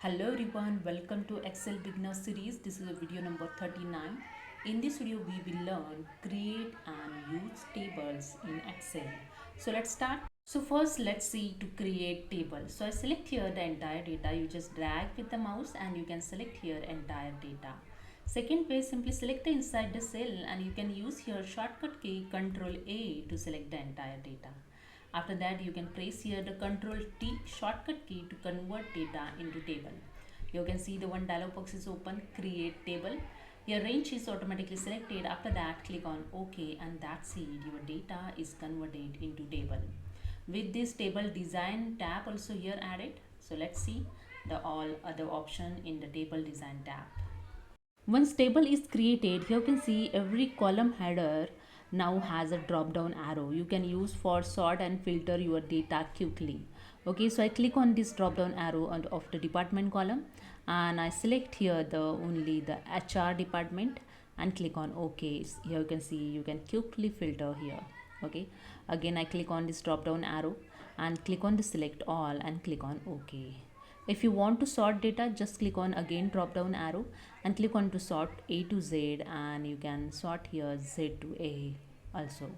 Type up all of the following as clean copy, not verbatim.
Hello everyone, welcome to Excel Beginner series. This is video number 39. In this video we will learn create and use tables in Excel. So let's start. So first let's see to create table. So I select here the entire data. You just drag with the mouse and you can select here entire data. Second way, simply select the inside the cell and you can use here shortcut key Ctrl A to select the entire data. After that, you can press here the Ctrl T shortcut key to convert data into table. You can see the one dialog box is open, create table. Your range is automatically selected. After that, click on OK and that's it. Your data is converted into table. With this table design tab also here added. So let's see the all other option in the table design tab. Once table is created, here you can see every column header now has a drop down arrow you can use for sort and filter your data quickly. Okay, so I click on this drop down arrow of the department column and I select here the only the HR department and click on OK. Here you can see you can quickly filter here. Okay, again I click on this drop down arrow and click on the select all and click on OK. If you want to sort data, just click on again drop down arrow and click on to sort A to Z and you can sort here Z to A also.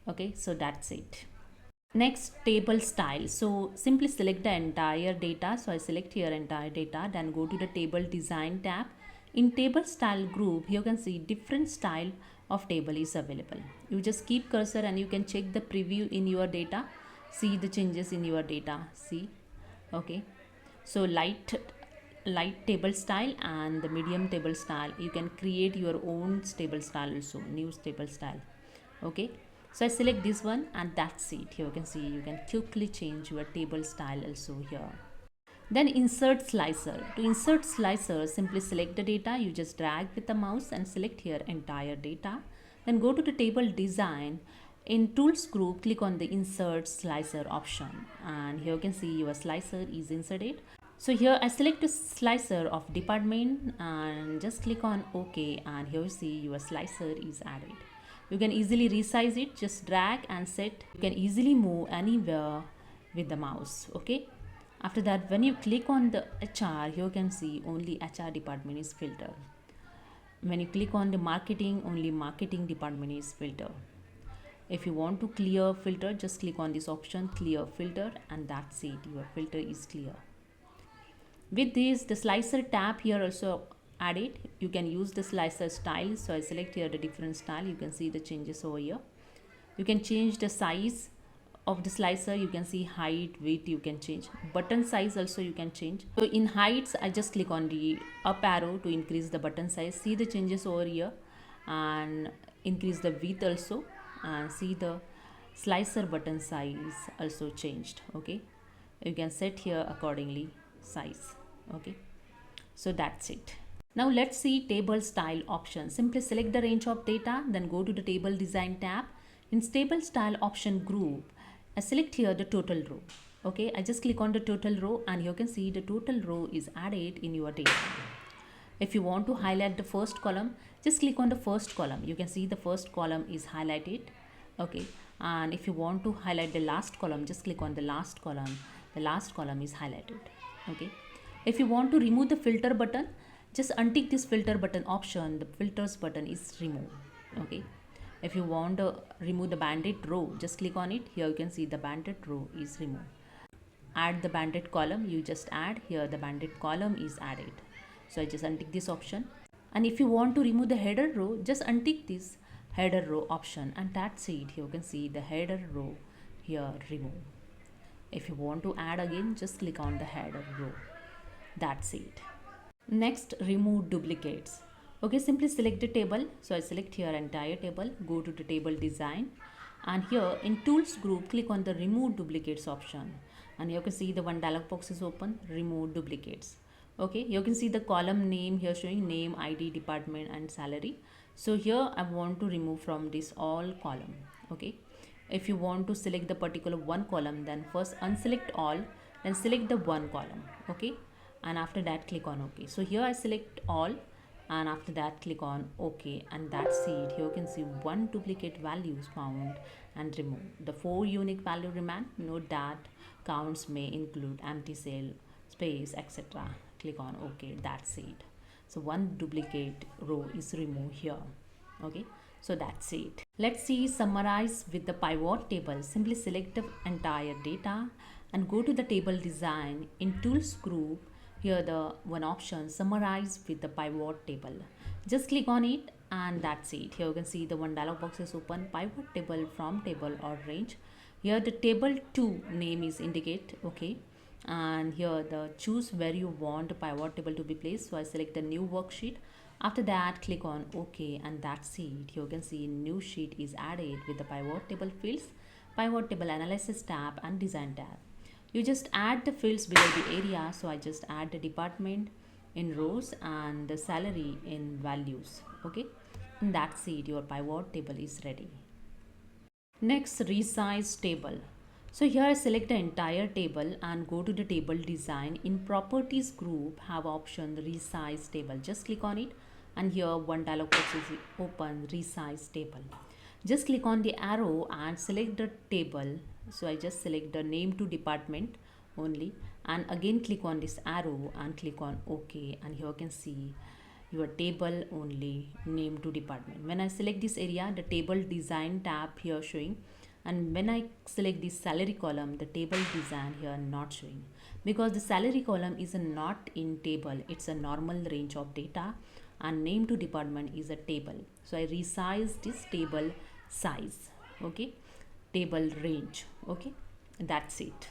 Okay, so that's it. Next, table style. So simply select the entire data. So I select here entire data, then go to the table design tab. In table style group, you can see different style of table is available. You just keep cursor and you can check the preview in your data. See the changes in your data. See, okay. So light table style and the medium table style, you can create your own table style also, new table style. Okay, so I select this one and that's it. Here you can see you can quickly change your table style also here. Then insert slicer. To insert slicer, simply select the data. You just drag with the mouse and select here entire data. Then go to the table design. In tools group, click on the insert slicer option and here you can see your slicer is inserted. So here I select a slicer of department and just click on OK and here you see your slicer is added. You can easily resize it, just drag and set. You can easily move anywhere with the mouse. Okay. After that, when you click on the HR, you can see only HR department is filtered. When you click on the marketing, only marketing department is filtered. If you want to clear filter, just click on this option clear filter and that's it. Your filter is clear. With this, the slicer tab here also added. You can use the slicer style. So I select here the different style. You can see the changes over here. You can change the size of the slicer. You can see height, width, you can change. Button size also you can change. So in heights, I just click on the up arrow to increase the button size. See the changes over here and increase the width also and see the slicer button size also changed. Okay, you can set here accordingly size. Okay, so that's it. Now let's see table style option. Simply select the range of data, then go to the table design tab. In table style option group, I select here the total row. Okay, I just click on the total row and you can see the total row is added in your data. If you want to highlight the first column, just click on the first column. You can see the first column is highlighted. Okay, and if you want to highlight the last column, just click on the last column. The last column is highlighted. Okay, if you want to remove the filter button, just untick this filter button option. The filters button is removed. Okay, if you want to remove the banded row, just click on it. Here you can see the banded row is removed. Add the banded column, you just add here the banded column is added. So I just untick this option. And if you want to remove the header row, just untick this header row option and that's it. Here you can see the header row here remove. If you want to add again, just click on the header row. That's it. Next, remove duplicates. Okay, simply select the table. So I select here entire table, go to the table design and here in tools group, click on the remove duplicates option and you can see the one dialog box is open, remove duplicates. Okay, you can see the column name here showing name, ID, department and salary. So here I want to remove from this all column. Okay, if you want to select the particular one column, then first unselect all, then select the one column. Okay, and after that click on OK. So here I select all and after that click on OK and that's it. Here you can see one duplicate value is found and removed. The 4 unique value remain. Note that counts may include empty cell space, etc. Click on OK. That's it. So one duplicate row is removed here. Okay, so that's it. Let's see summarize with the pivot table. Simply select the entire data and go to the table design. In tools group, here the one option summarize with the pivot table. Just click on it and that's it. Here you can see the one dialog box is open, pivot table, from table or range. Here the table 2 name is indicate. Okay, and here the choose where you want the pivot table to be placed. So I select the new worksheet. After that, click on OK and that's it. Here you can see new sheet is added with the pivot table fields, pivot table analysis tab and design tab. You just add the fields below the area. So I just add the department in rows and the salary in values. Okay, and that's it. Your pivot table is ready. Next, resize table. So here I select the entire table and go to the table design. In properties group, have option resize table. Just click on it and here one dialog box is open, resize table. Just click on the arrow and select the table. So I just select the name to department only and again click on this arrow and click on OK, and here you can see your table only name to department. When I select this area, the table design tab here showing, and when I select this salary column, the table design here not showing, because the salary column is not in table, it's a normal range of data, and name to department is a table. So I resize this table size. Okay, table range. Okay, that's it.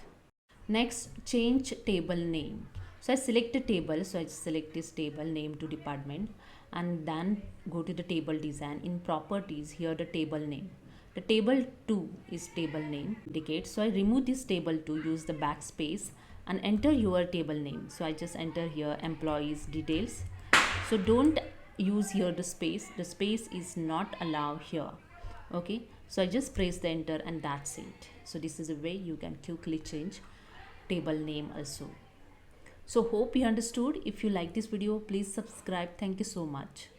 Next, change table name. So I select a table. So I select this table name to department and then go to the table design. In properties, here the table name. The table 2 is table name indicate. So I remove this table 2, use the backspace and enter your table name. So I just enter here employees details. So don't use here the space. The space is not allowed here. Okay, so I just press the enter and that's it. So this is a way you can quickly change table name also. So hope you understood. If you like this video, please subscribe. Thank you so much.